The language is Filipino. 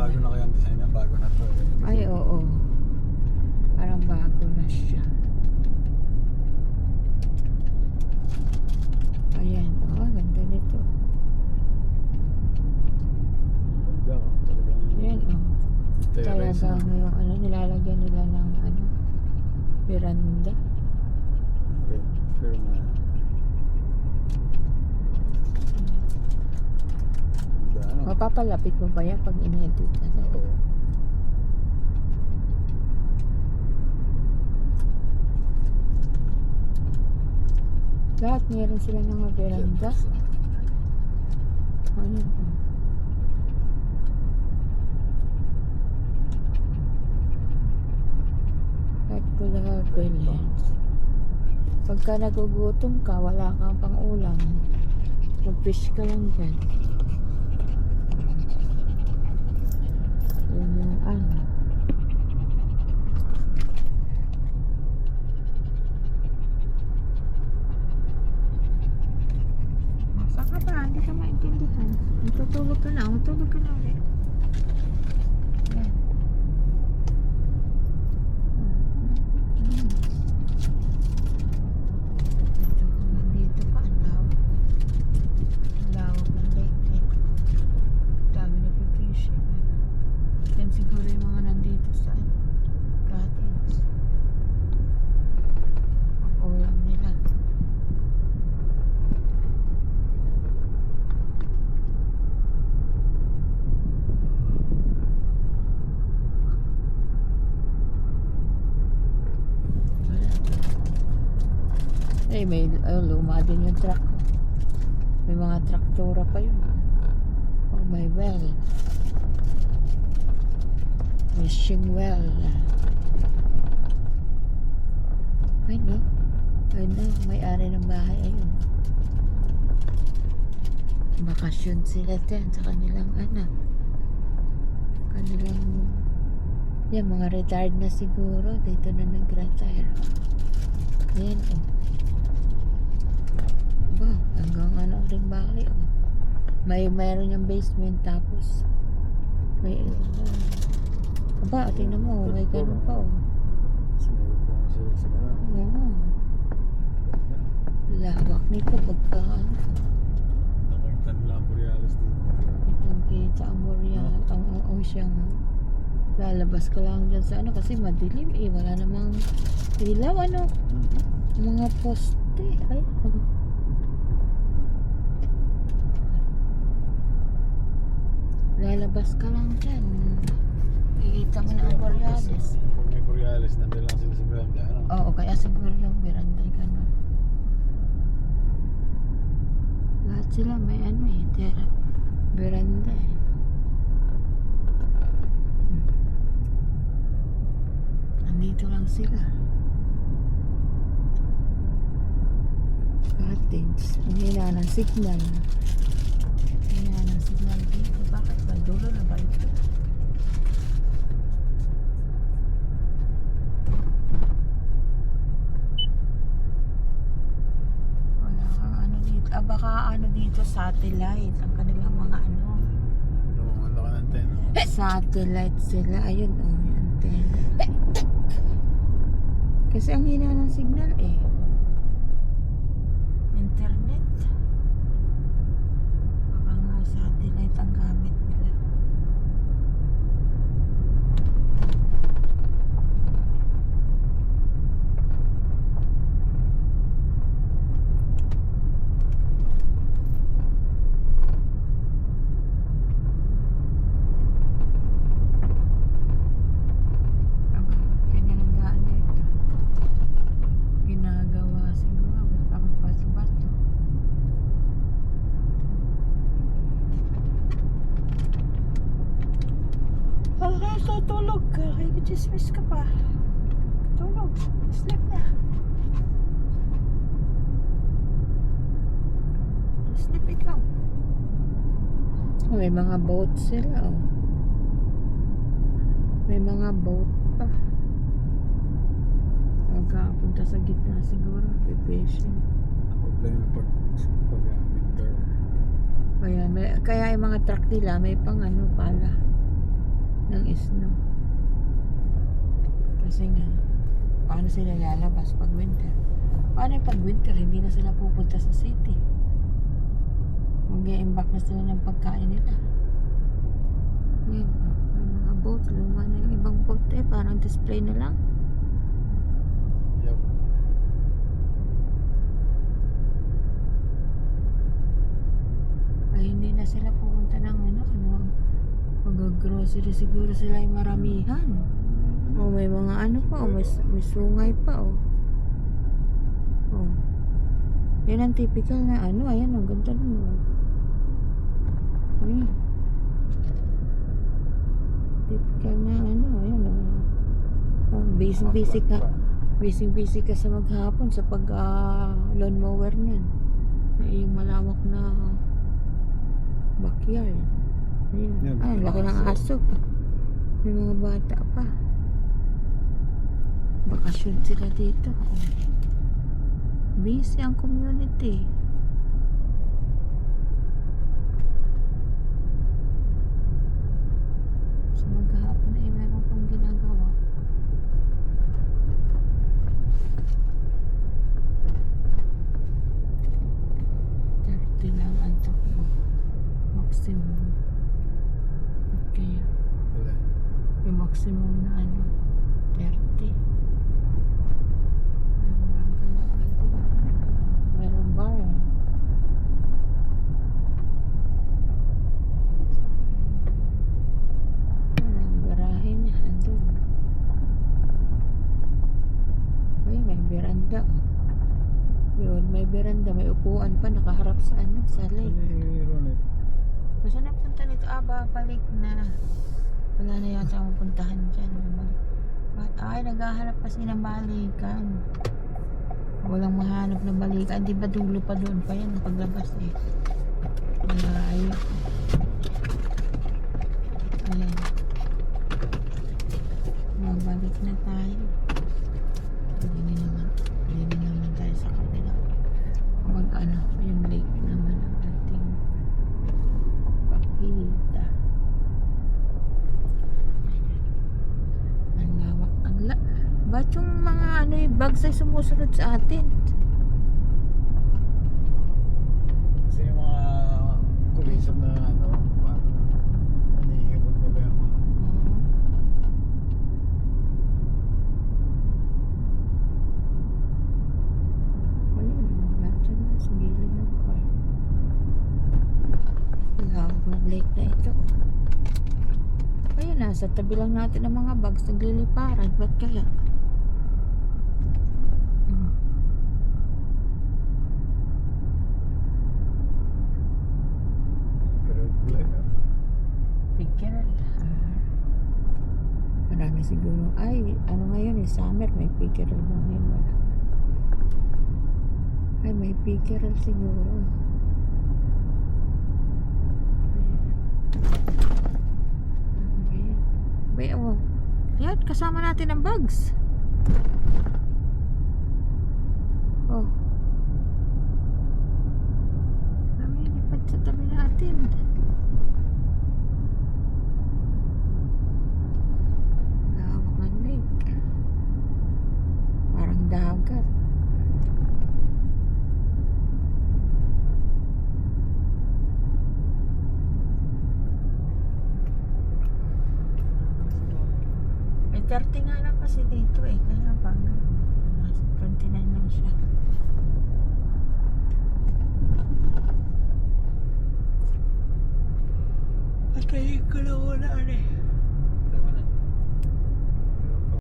Bago na kaya ang design na, bago na to. Ay, oo. Parang bago na siya. Ayan, oh, ganda nito. Ganda, oh. Talagang Ayan, oh. terrace, Talagang no? yung ano, nilalagyan nila ng ano, veranda. Pero na ganda, ano? Mapapalapit mo ba yan pag in-edit na na? Oo. Lahat meron sila ng mga veranda. Ayan, oh. At pula balance. Pagka nagugutom ka, wala kang pang ulam, mag-fish ka lang dyan. Yun yung ano. Masa ka ba? Hindi ka maintindihan. Matutulog ka na. Matulog ka na ulit. Yan. Dito pa ang lawak. Ang lawak ng lake. Dami na fishing. Yan siguro yung mga nandito sa cottage. Ang ulam nila. Eh, may luma din yung truck. May mga traktora pa yun. Oh, may well. Wishing well. Ay, no. Ay, no. May-ari ng bahay. Ayun. Bakasyon sila din sa kanilang anak. Kanilang... Yan, mga retired na siguro. Dito na nag-retire. Yan, oh. Ba, hanggang ano rin bahay, oh. Mayroon yung basement tapos may aba, tingnan mo, may ganun pa, oh. Sinabi po ako sa mga. Oo. Lawak nito pagka ano. Nakita nila ang Borealis dito. Itong kita ang Boreal, ang ocean. Lalabas ka lang dyan sa ano kasi madilim eh. Wala namang ilaw, ano. Mga poste. Ay, lalabas ka lang dyan. Ikita mo na ang Borealis. Pag may Borealis, nandun lang sila sa veranda, ano? Oo, kaya siguro yung veranda ay ganun. Lahat sila may ano eh, veranda eh. Nandito lang sila. Cottage. Ang hina ng signal. Hina ng signal dito. Bakit ba? Dulo na ba ito? Wala kang ano dito. Ah, baka ano dito, satellite. Ang kanilang mga ano. Ito, ang laki ng antena. Satellite sila. Ayun, oh, yung antenna. Kasi ang hina ng signal eh. Internet. Baka nga satellite ang gamit nila. Aba, ganyan ang daan dito. Ginagawa siguro. Ang bato-bato. Okay, so tulog ka. Kaya ka-chismis ka pa. Tulog. Sleep na. Sleep ikaw. Oh, may mga boat sila, oh. May mga boat pa. Magkapunta sa gitna siguro. Fishing. Problema pag winter. Kaya yung mga truck nila may pang ano pala. ng snow. Kasi nga, paano sila lalabas pag winter? Paano pag winter, hindi na sila pupunta sa city? Mag-i-imbak na sila ng pagkain nila. Yan, may mga boat, luma na yung ibang boat parang display na lang. Yup. Ay, hindi na sila pupunta ng mag-grocery siguro sila ay maramihan. O may mga pa, may sungay pa, oh. Yan ang typical na ayan, ang ganda nun. Ay. Typical na ayan, busy ka. Busy ka sa maghapon sa pag lawnmower niyan. Yung malawak na backyard. Ayun. Yan, Laki ng aso. May mga bata pa. Bakasyon sila dito. Busy ang community. Sa maghapon ay meron pang ginagawa. Lang ang takbo maximum. Okay, yung maximum na 30. Meron bar. Ang garahe niya andun. May beranda. May beranda, may upuan pa nakaharap sa sa lake. Basta napunta nito, balik na. Wala na yata ang puntahan dyan. Naghahanap kasi ng balikan. Walang mahanap na balikan. Di ba dulo pa doon pa yan paglabas Malayo. Ayan. Mabalik na tayo. Hindi naman tayo sa kabila. Yung lake naman ang ating pakita. Ang lawak. Ba't yung mga bags ay sumusunod sa atin? Kasi yung mga kulisap na nanihimot nila yung mga sa gilid ng car. Lawak ng lake na ito. Ayun, nasa tabi lang natin ang mga bags nagliliparan. Ba't kaya? Pickerel. Marami siguro. Ngayon summer, may pickerel na ngayon. Wala. May pickerel siguro. Yan, kasama natin ang bags. Kami lipad sa tabi natin. Lawak ng lake. Parang dagat. May 30 nga lang kasi dito kaya pag nasa 29 lang siya. Patayin ko lang wala